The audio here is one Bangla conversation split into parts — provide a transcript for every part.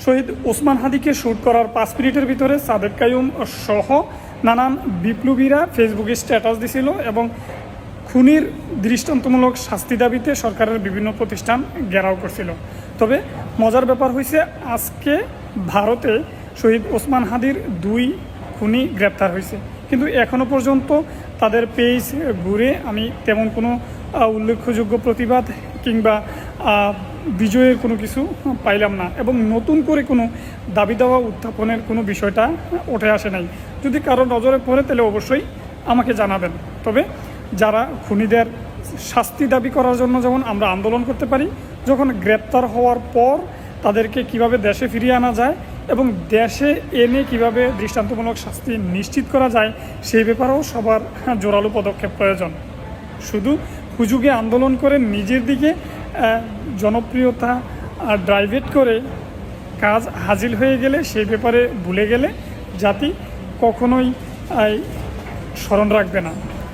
শহীদ ওসমান হাদিকে শ্যুট করার 5 মিনিটের ভিতরে সাদেক কাইয়ুম সহ নানান বিপ্লবীরা ফেসবুকে স্ট্যাটাস দিছিল এবং খুনির দৃষ্টান্তমূলক শাস্তি দাবিতে সরকারের বিভিন্ন প্রতিষ্ঠান ঘেরাও করছিল। তবে মজার ব্যাপার হয়েছে, আজকে ভারতে শহীদ ওসমান হাদির 2 খুনি গ্রেপ্তার হয়েছে, কিন্তু এখনও পর্যন্ত তাদের পেজ ঘুরে আমি তেমন কোনো উল্লেখযোগ্য প্রতিবাদ কিংবা বিজয়ের কোনো কিছু পাইলাম না এবং নতুন করে কোনো দাবি দাওয়া উত্থাপনের কোনো বিষয়টা উঠে আসে নাই। যদি কারো নজরে পড়ে তাহলে অবশ্যই আমাকে জানাবেন। তবে যারা খুনিদের শাস্তি দাবি করার জন্য যেমন আমরা আন্দোলন করতে পারি, যখন গ্রেপ্তার হওয়ার পর তাদেরকে কিভাবে দেশে ফিরিয়ে আনা যায় এবং দেশে এনে কিভাবে দৃষ্টান্তমূলক শাস্তি নিশ্চিত করা যায় সেই ব্যাপারেও সবার জোরালো পদক্ষেপ প্রয়োজন। শুধু হুজুগে আন্দোলন করে নিজের দিকে জনপ্রিয়তা ড্রাইভেট করে কাজ হাজির হয়ে গেলে সেই ব্যাপারে ভুলে গেলে জাতি কখনোই স্মরণ রাখবে না।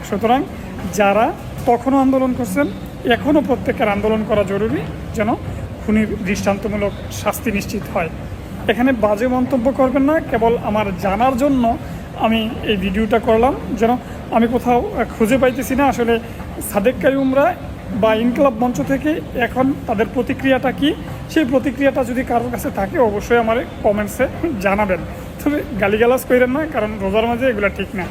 সুতরাং যারা তখনও আন্দোলন করছেন, এখনও প্রত্যেকের আন্দোলন করা জরুরি, যেন খুনির দৃষ্টান্তমূলক শাস্তি নিশ্চিত হয়। এখানে বাজে মন্তব্য করবেন না, কেবল আমার জানার জন্য আমি এই ভিডিওটা করলাম, যেন আমি কোথাও খুঁজে পাইতেছি না আসলে সাদেক কাইয়ুমরা বা ইনকলাব মঞ্চ থেকে এখন তাদের প্রতিক্রিয়াটা কি। সেই প্রতিক্রিয়াটা যদি কারোর কাছে থাকে অবশ্যই আমার কমেন্টসে জানাবেন। তবে গালিগালাজ করেন না, কারণ রোজার মাঝে এগুলো ঠিক না।